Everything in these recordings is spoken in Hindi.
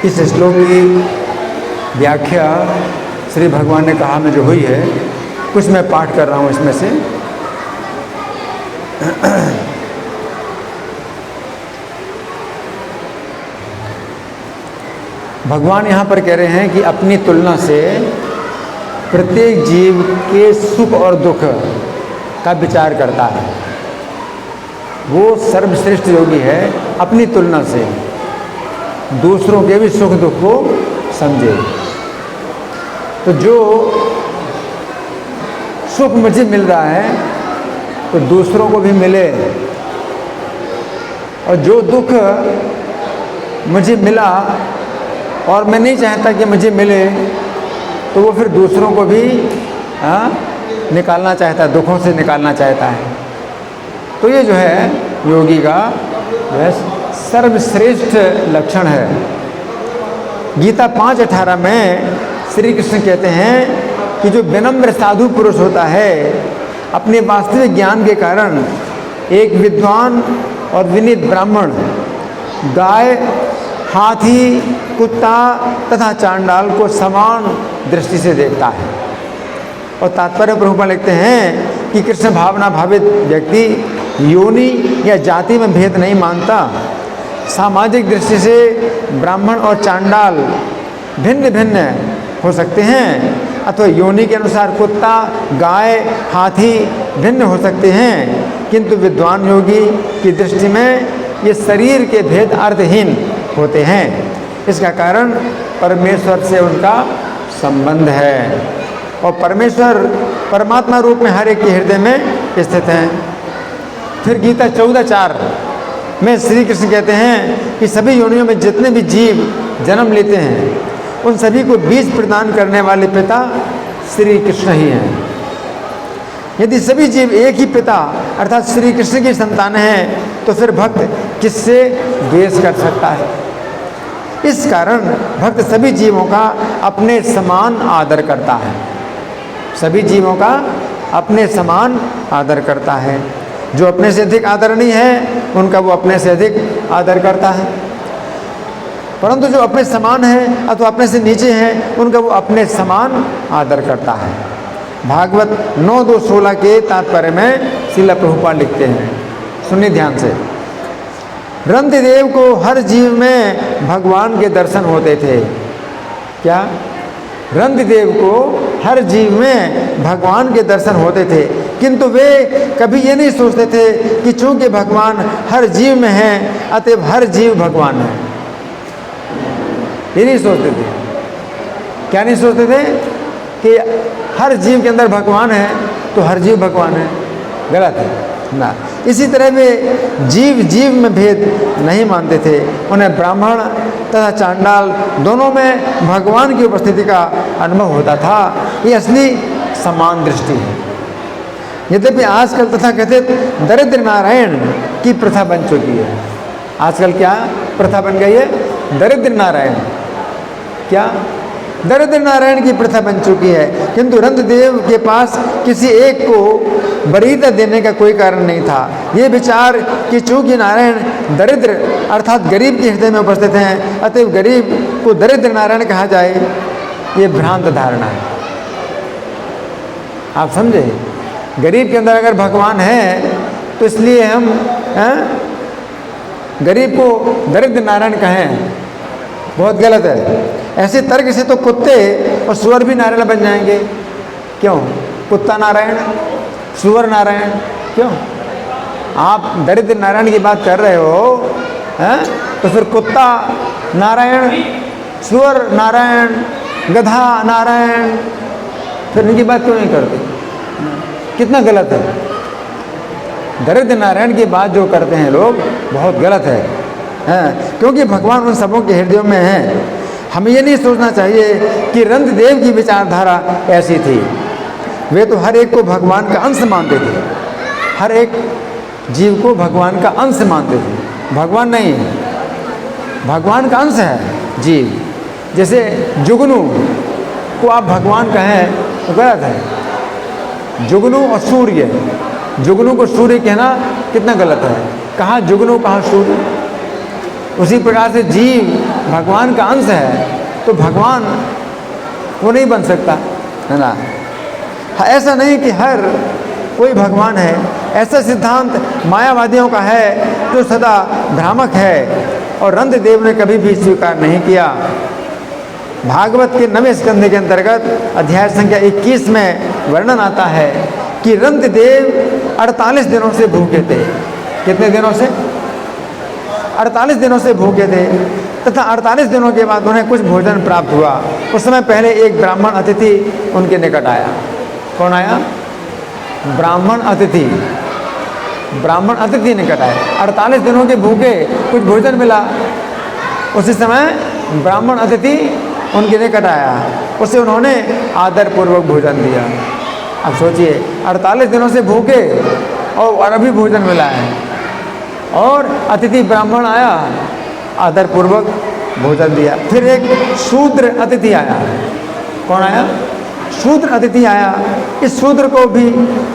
इस श्लोक की व्याख्या श्री भगवान ने कहा में जो हुई है, कुछ मैं पाठ कर रहा हूँ इसमें से। भगवान यहाँ पर कह रहे हैं कि अपनी तुलना से प्रत्येक जीव के सुख और दुख का विचार करता है। वो सर्वश्रेष्ठ योगी है, अपनी तुलना से दूसरों के भी सुख दुख को समझे। तो जो सुख मुझे मिल रहा है तो दूसरों को भी मिले, और जो दुख मुझे मिला और मैं नहीं चाहता कि मुझे मिले, तो वो फिर दूसरों को भी निकालना चाहता है, दुखों से निकालना चाहता है। तो ये जो है योगी का जो है सर्वश्रेष्ठ लक्षण है। गीता 5:18 में श्री कृष्ण कहते हैं कि जो विनम्र साधु पुरुष होता है, अपने वास्तविक ज्ञान के कारण एक विद्वान और विनीत ब्राह्मण गाय, हाथी, कुत्ता तथा चांडाल को समान दृष्टि से देखता है। और तात्पर्य प्रभुपाद लिखते हैं कि कृष्ण भावना भावित व्यक्ति योनि या जाति में भेद नहीं मानता। सामाजिक दृष्टि से ब्राह्मण और चांडाल भिन्न भिन्न हो सकते हैं, अथवा योनि के अनुसार कुत्ता, गाय, हाथी भिन्न हो सकते हैं, किंतु विद्वान योगी की दृष्टि में ये शरीर के भेद अर्थहीन होते हैं। इसका कारण परमेश्वर से उनका संबंध है, और परमेश्वर परमात्मा रूप में हर एक के हृदय में स्थित हैं। फिर गीता 14:4 में श्री कृष्ण कहते हैं कि सभी योनियों में जितने भी जीव जन्म लेते हैं, उन सभी को बीज प्रदान करने वाले पिता श्री कृष्ण ही हैं। यदि सभी जीव एक ही पिता अर्थात श्री कृष्ण की संतान हैं, तो फिर भक्त किससे द्वेष कर सकता है? इस कारण भक्त सभी जीवों का अपने समान आदर करता है। सभी जीवों का अपने समान आदर करता है। जो अपने से अधिक आदरणीय है, उनका वो अपने से अधिक आदर करता है, परंतु जो अपने समान है अथवा अपने से नीचे हैं, उनका वो अपने समान आदर करता है। भागवत 9:2-16 के तात्पर्य में श्रील प्रभुपाद लिखते हैं, सुनिए ध्यान से। रंतिदेव को हर जीव में भगवान के दर्शन होते थे। क्या? रंतिदेव को हर जीव में भगवान के दर्शन होते थे, किंतु वे कभी ये नहीं सोचते थे कि चूंकि भगवान हर जीव में हैं, अतएव हर जीव भगवान है। ये नहीं सोचते थे। क्या नहीं सोचते थे? कि हर जीव के अंदर भगवान है तो हर जीव भगवान है। गलत है ना। इसी तरह वे जीव जीव में भेद नहीं मानते थे। उन्हें ब्राह्मण तथा चांडाल दोनों में भगवान की उपस्थिति का अनुभव होता था। ये असली समान दृष्टि है। यद्यपि आजकल तथा कथित दरिद्र नारायण की प्रथा बन चुकी है। आजकल क्या प्रथा बन गई है? दरिद्र नारायण। क्या? दरिद्र नारायण की प्रथा बन चुकी है, किंतु रंतदेव के पास किसी एक को वरीयता देने का कोई कारण नहीं था। ये विचार कि चूंकि नारायण दरिद्र अर्थात गरीब के हृदय में उपस्थित हैं, अतएव गरीब को दरिद्र नारायण कहा जाए, ये भ्रांत धारणा है। आप समझे? गरीब के अंदर अगर भगवान है तो इसलिए हम गरीब को दरिद्र नारायण कहें, बहुत गलत है। ऐसे तर्क से तो कुत्ते और सुअर भी नारायण बन जाएंगे। क्यों? कुत्ता नारायण, सुअर नारायण, क्यों? आप दरिद्र नारायण की बात कर रहे हो, हैं? तो फिर कुत्ता नारायण, सुअर नारायण, गधा नारायण, फिर इनकी बात क्यों नहीं करते? कितना गलत है। दरिद्र नारायण की बात जो करते हैं लोग, बहुत गलत है, क्योंकि भगवान उन सबों के हृदयों में है। हमें ये नहीं सोचना चाहिए कि रंतदेव की विचारधारा ऐसी थी। वे तो हर एक को भगवान का अंश मानते थे। हर एक जीव को भगवान का अंश मानते थे। भगवान नहीं है, भगवान का अंश है जीव। जैसे जुगनू को आप भगवान कहें तो गलत है। जुगनू और सूर्य, जुगनू को सूर्य कहना कितना गलत है। कहाँ जुगनू कहाँ सूर्य? उसी प्रकार से जीव भगवान का अंश है, तो भगवान वो नहीं बन सकता, है ना। ऐसा नहीं कि हर कोई भगवान है, ऐसा सिद्धांत मायावादियों का है जो सदा भ्रामक है और रंतदेव ने कभी भी स्वीकार नहीं किया। भागवत के 9वें स्कंध के अंतर्गत अध्याय संख्या 21 में वर्णन आता है कि रंतदेव 48 दिनों से भूखे थे। कितने दिनों से? 48 दिनों से भूखे थे, तथा 48 दिनों के बाद उन्हें कुछ भोजन प्राप्त हुआ। उस समय पहले एक ब्राह्मण अतिथि उनके निकट आया। कौन आया? ब्राह्मण अतिथि। ब्राह्मण अतिथि निकट आए, 48 दिनों के भूखे, कुछ भोजन मिला। उसी समय ब्राह्मण अतिथि उनके निकट आया, उसे उन्होंने आदरपूर्वक भोजन दिया। अब सोचिए, 48 दिनों से भूखे और अभी भोजन मिला है, और अतिथि ब्राह्मण आया, आदरपूर्वक भोजन दिया। फिर एक शूद्र अतिथि आया। कौन आया? शूद्र अतिथि आया। इस शूद्र को भी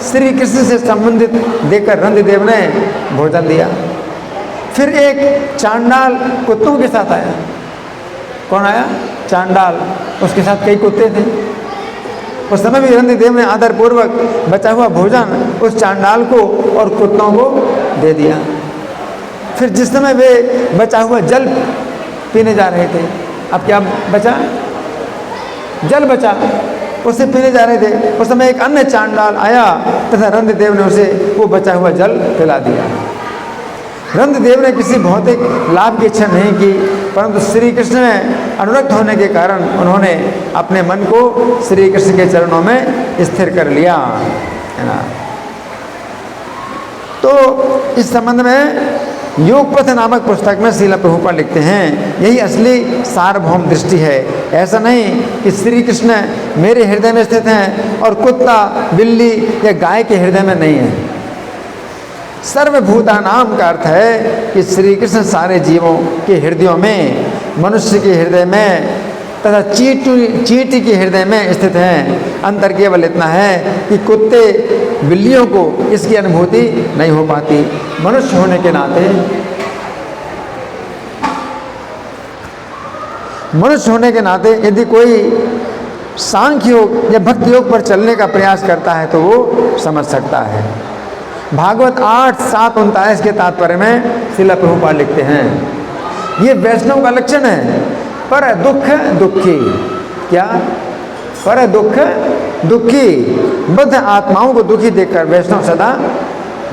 श्री कृष्ण से संबंधित देकर रंतदेव ने भोजन दिया। फिर एक चांडाल कुत्तों के साथ आया। कौन आया? चांडाल, उसके साथ कई कुत्ते थे। उस समय भी रंतदेव ने आदरपूर्वक बचा हुआ भोजन उस चांडाल को और कुत्तों को दे दिया। फिर जिस समय वे बचा हुआ जल पीने जा रहे थे, अब क्या बचा? जल बचा, उसे पीने जा रहे थे। उस समय एक अन्य चांडाल आया तथा रंतदेव ने उसे वो बचा हुआ जल पिला दिया। रंतदेव ने किसी भौतिक लाभ की इच्छा नहीं की, परंतु श्री कृष्ण में अनुरक्त होने के कारण उन्होंने अपने मन को श्री कृष्ण के चरणों में स्थिर कर लिया, है ना। तो इस संबंध में योगपथ नामक पुस्तक में श्रील प्रभुपाद लिखते हैं, यही असली सार्वभौम दृष्टि है। ऐसा नहीं कि श्री कृष्ण मेरे हृदय में स्थित हैं और कुत्ता, बिल्ली या गाय के हृदय में नहीं है। सर्वभूता नाम का अर्थ है कि श्री कृष्ण सारे जीवों के हृदयों में, मनुष्य के हृदय में तथा चींटी के हृदय में स्थित हैं। अंतर केवल इतना है कि कुत्ते बिल्लियों को इसकी अनुभूति नहीं हो पाती। मनुष्य होने के नाते यदि कोई सांख्य योग या भक्ति योग पर चलने का प्रयास करता है तो वो समझ सकता है। भागवत 8:7-39 के तात्पर्य में श्रील प्रभुपाद लिखते हैं, ये वैष्णव का लक्षण है। पर दुख दुखी, क्या? पर दुख दुखी, बद्ध आत्माओं को दुखी देखकर वैष्णव सदा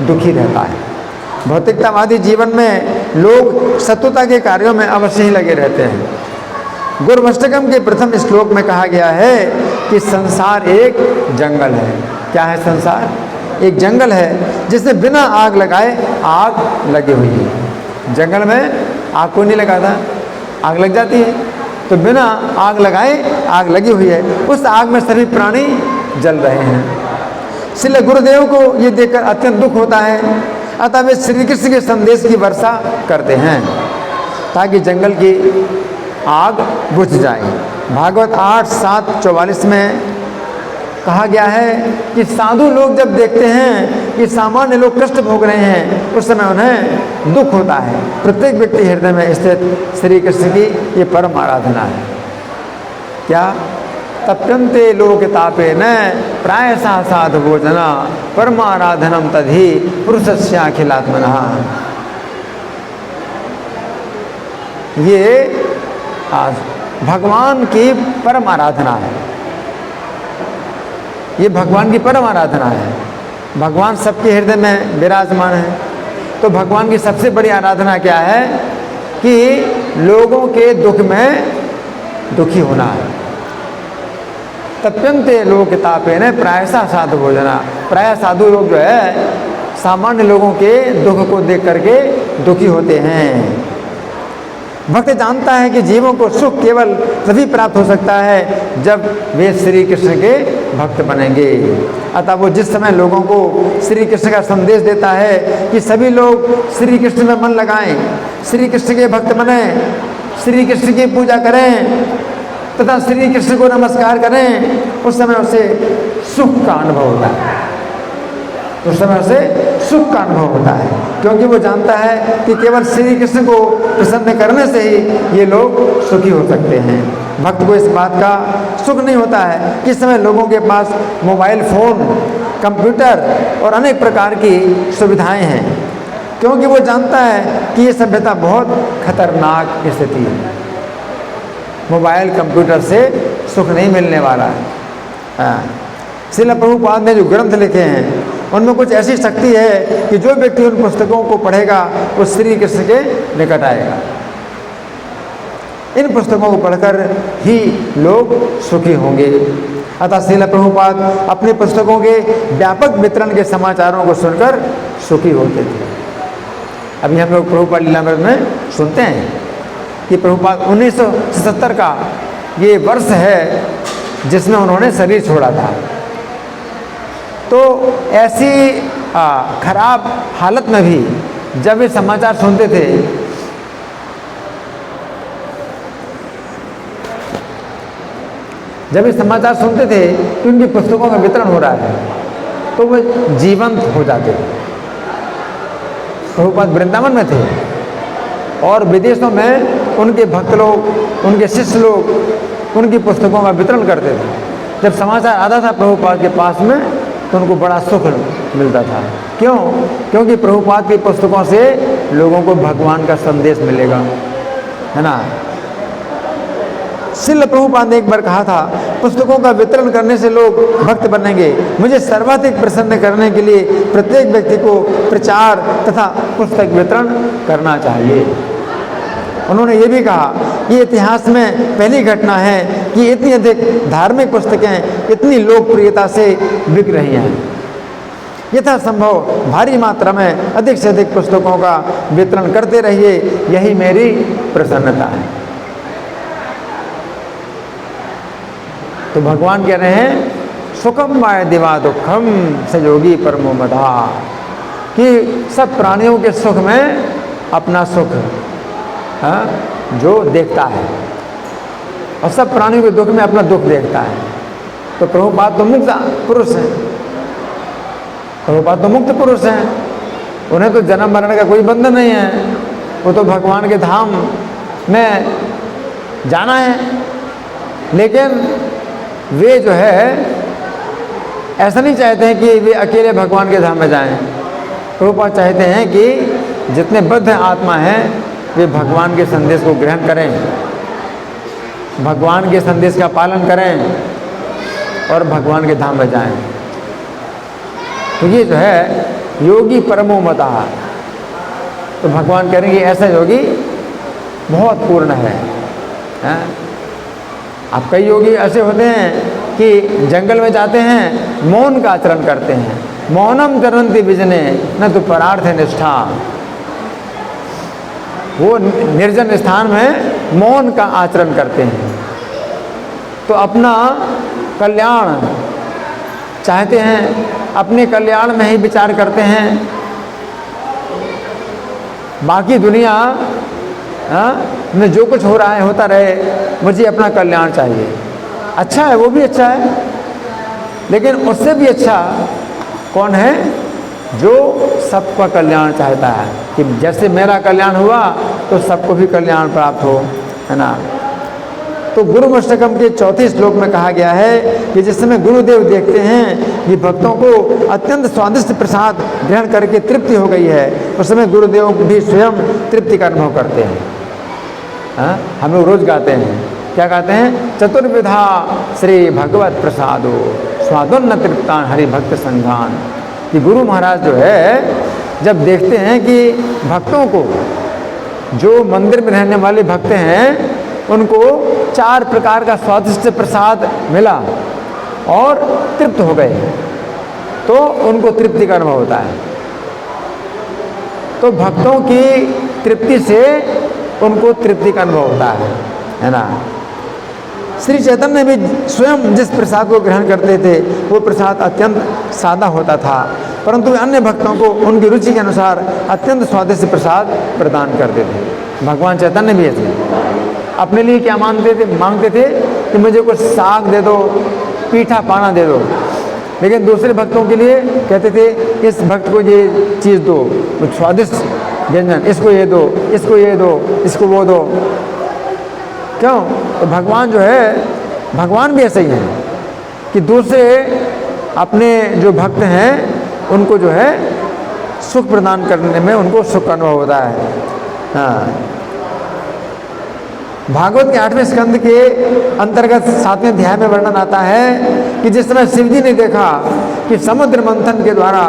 दुखी रहता है। भौतिकतावादी जीवन में लोग शत्रुता के कार्यों में अवश्य ही लगे रहते हैं। गुरुवष्टकम के प्रथम श्लोक में कहा गया है कि संसार एक जंगल है। क्या है संसार? एक जंगल है जिसमें बिना आग लगाए आग लगी हुई है। जंगल में आग को नहीं लगाता, आग लग जाती है, तो बिना आग लगाए आग लगी हुई है। उस आग में सभी प्राणी जल रहे हैं। श्रील गुरुदेव को ये देखकर अत्यंत दुख होता है, अतः वे श्री कृष्ण के संदेश की वर्षा करते हैं ताकि जंगल की आग बुझ जाए। भागवत 8:7-44 में कहा गया है कि साधु लोग जब देखते हैं कि सामान्य लोग कष्ट भोग रहे हैं, उस समय उन्हें दुख होता है। प्रत्येक व्यक्ति हृदय में स्थित श्री कृष्ण की ये परम आराधना है। क्या? तप्यन्ते लोक तापे न प्रायसा साधु भोजना परमाराधनम तद्धि पुरुषस्याखिलात्मनः। ये भगवान की परम आराधना है। ये भगवान की परम आराधना है। भगवान सबके हृदय में विराजमान है, तो भगवान की सबसे बड़ी आराधना क्या है कि लोगों के दुख में दुखी होना है। तप्यन्ते लोक तापेन प्रायसा साधु भोजना। प्राय साधु लोग जो है सामान्य लोगों के दुख को देख करके दुखी होते हैं। भक्त जानता है कि जीवों को सुख केवल तभी प्राप्त हो सकता है जब वे श्री कृष्ण के भक्त बनेंगे। अतः वो जिस समय लोगों को श्री कृष्ण का संदेश देता है कि सभी लोग श्री कृष्ण में मन लगाएं, श्री कृष्ण के भक्त बने, श्री कृष्ण की पूजा करें तथा श्री कृष्ण को नमस्कार करें, उस समय उसे सुख का अनुभव होता है। उस समय उसे सुख का अनुभव होता है, क्योंकि वो जानता है कि केवल श्री कृष्ण को प्रसन्न करने से ही ये लोग सुखी हो सकते हैं। भक्त को इस बात का सुख नहीं होता है कि इस समय लोगों के पास मोबाइल फोन, कंप्यूटर और अनेक प्रकार की सुविधाएं हैं, क्योंकि वो जानता है कि ये सभ्यता बहुत खतरनाक स्थिति है। मोबाइल कंप्यूटर से सुख नहीं मिलने वाला है। श्रील प्रभुपाद ने जो ग्रंथ लिखे हैं उनमें कुछ ऐसी शक्ति है कि जो व्यक्ति उन पुस्तकों को पढ़ेगा वो श्री कृष्ण के निकट आएगा। इन पुस्तकों को पढ़कर ही लोग सुखी होंगे। अतः श्रील प्रभुपाद अपनी पुस्तकों के व्यापक वितरण के समाचारों को सुनकर सुखी होते थे। अभी हम लोग प्रभुपाद लीलामृत में सुनते हैं कि प्रभुपाद 1977 का ये वर्ष है जिसमें उन्होंने शरीर छोड़ा था। तो ऐसी खराब हालत में भी जब ये समाचार सुनते थे, जब ये समाचार सुनते थे कि उनकी पुस्तकों का वितरण हो रहा है, तो वो जीवंत हो जाते थे। प्रभुपाद वृंदावन में थे और विदेशों में उनके भक्त लोग, उनके शिष्य लोग उनकी पुस्तकों का वितरण करते थे। जब समाचार आता था प्रभुपाद के पास में तो उनको बड़ा सुख मिलता था। क्यों? क्योंकि प्रभुपाद की पुस्तकों से लोगों को भगवान का संदेश मिलेगा, है ना। श्रील प्रभुपाद ने एक बार कहा था, पुस्तकों का वितरण करने से लोग भक्त बनेंगे। मुझे सर्वाधिक प्रसन्न करने के लिए प्रत्येक व्यक्ति को प्रचार तथा पुस्तक वितरण करना चाहिए। उन्होंने ये भी कहा कि इतिहास में पहली घटना है कि इतनी अधिक धार्मिक पुस्तकें इतनी लोकप्रियता से बिक रही हैं। यथा संभव भारी मात्रा में अधिक से अधिक पुस्तकों का वितरण करते रहिए, यही मेरी प्रसन्नता है। तो भगवान कह रहे हैं, सुखम माय दिवा दुखम सयोगी परमो मधा, कि सब प्राणियों के सुख में अपना सुख जो देखता है और सब प्राणियों के दुख में अपना दुख देखता है। तो प्रभुपाद तो मुक्त पुरुष हैं, प्रभुपाद तो मुक्त पुरुष हैं, उन्हें तो जन्म मरण का कोई बंधन नहीं है। वो तो भगवान के धाम में जाना है, लेकिन वे जो है ऐसा नहीं चाहते हैं कि वे अकेले भगवान के धाम में जाएं। प्रभुपाद चाहते हैं कि जितने बद्ध आत्मा हैं वे भगवान के संदेश को ग्रहण करें, भगवान के संदेश का पालन करें और भगवान के धाम में जाएं। तो ये जो है योगी परमो मता, तो भगवान करेंगे ऐसा योगी बहुत पूर्ण है। अब कई योगी ऐसे होते हैं कि जंगल में जाते हैं, मौन का आचरण करते हैं। मौनम करन्ति विजने न तो परार्थ निष्ठा, वो निर्जन स्थान में मौन का आचरण करते हैं। तो अपना कल्याण चाहते हैं, अपने कल्याण में ही विचार करते हैं। बाकी दुनिया में जो कुछ हो रहा है होता रहे, मुझे अपना कल्याण चाहिए। अच्छा है, वो भी अच्छा है, लेकिन उससे भी अच्छा कौन है? जो सबका कल्याण चाहता है कि जैसे मेरा कल्याण हुआ तो सबको भी कल्याण प्राप्त हो, है ना। तो गुरुमष्टकम के 34 श्लोक में कहा गया है कि जिस समय गुरुदेव देखते हैं कि भक्तों को अत्यंत स्वादिष्ट प्रसाद ग्रहण करके तृप्ति हो गई है, उस समय गुरुदेव भी स्वयं तृप्ति का अनुभव करते हैं। हम लोग रोज गाते हैं, क्या गाते हैं? चतुर्विधा श्री भगवत प्रसादो स्वादोन्न तृप्तान हरि भक्त संघान। कि गुरु महाराज जो है जब देखते हैं कि भक्तों को, जो मंदिर में रहने वाले भक्त हैं, उनको 4 प्रकार का स्वादिष्ट प्रसाद मिला और तृप्त हो गए, तो उनको तृप्ति का अनुभव होता है। तो भक्तों की तृप्ति से उनको तृप्ति का अनुभव होता है ना। श्री चैतन्य भी स्वयं जिस प्रसाद को ग्रहण करते थे वो प्रसाद अत्यंत सादा होता था, परंतु वे अन्य भक्तों को उनकी रुचि के अनुसार अत्यंत स्वादिष्ट प्रसाद प्रदान करते थे। भगवान चैतन्य भी ऐसे अपने लिए क्या मांगते थे कि मुझे कुछ साग दे दो, पीठा पाना दे दो, लेकिन दूसरे भक्तों के लिए कहते थे इस भक्त को ये चीज़ दो, स्वादिष्ट व्यंजन, इसको ये दो, इसको ये दो, इसको वो दो। क्यों? तो भगवान जो है, भगवान भी ऐसे ही हैं कि दूसरे अपने जो भक्त हैं उनको जो है सुख प्रदान करने में उनको सुख अनुभव होता है। हाँ, भागवत के 8वें स्कंद के अंतर्गत 7वें अध्याय में वर्णन आता है कि जिस समय शिव जी ने देखा कि समुद्र मंथन के द्वारा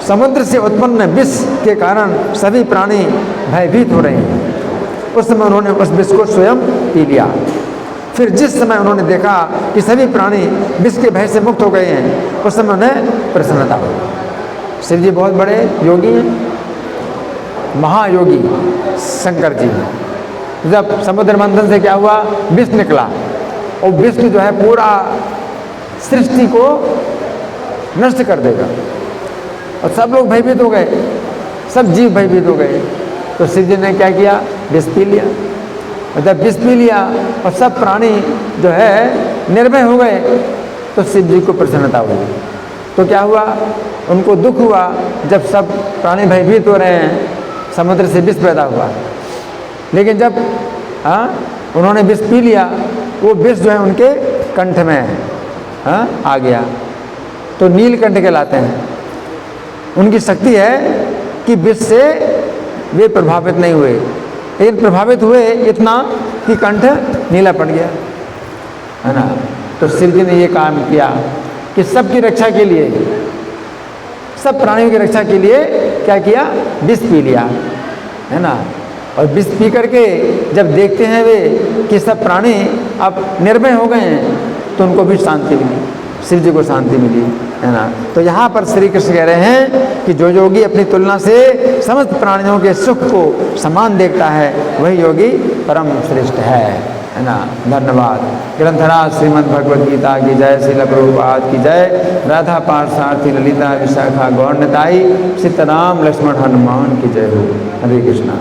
समुद्र से उत्पन्न विष के कारण सभी प्राणी भयभीत हो रहे हैं, उस समय उन्होंने उस विष को स्वयं पी लिया। फिर जिस समय उन्होंने देखा कि सभी प्राणी विष के भय से मुक्त हो गए हैं, उस समय उन्हें प्रसन्नता हुई। शिव जी बहुत बड़े योगी हैं, महायोगी शंकर जी। जब समुद्र मंथन से क्या हुआ, विष निकला और विष जो है पूरा सृष्टि को नष्ट कर देगा और सब लोग भयभीत हो गए, सब जीव भयभीत हो गए। तो शिव जी ने क्या किया, विष पी लिया। और जब विष पी लिया और सब प्राणी जो है निर्भय हो गए, तो शिव जी को प्रसन्नता हुई। तो क्या हुआ, उनको दुख हुआ जब सब प्राणी भयभीत हो रहे हैं, समुद्र से विष पैदा हुआ। लेकिन जब उन्होंने विष पी लिया, वो विष जो है उनके कंठ में आ गया, तो नीलकंठ कहलाते हैं। उनकी शक्ति है कि विष से वे प्रभावित नहीं हुए, लेकिन प्रभावित हुए इतना कि कंठ नीला पड़ गया, है ना। तो शिव जी ने ये काम किया कि सबकी रक्षा के लिए, सब प्राणियों की रक्षा के लिए क्या किया, विष पी लिया, है ना। और विष पी करके जब देखते हैं वे कि सब प्राणी अब निर्भय हो गए हैं, तो उनको भी शांति मिली, शिव जी को शांति मिली, है ना। तो यहाँ पर श्री कृष्ण कह रहे हैं कि जो योगी अपनी तुलना से समस्त प्राणियों के सुख को समान देखता है, वही योगी परम श्रेष्ठ है ना। धन्यवाद। ग्रंथराज श्रीमद् भगवद गीता की जय, श्रील प्रभुपाद की जय, राधा पार्थसारथी ललिता विशाखा गौर निताई, सीताराम लक्ष्मण हनुमान की जय हो। हरे कृष्णा।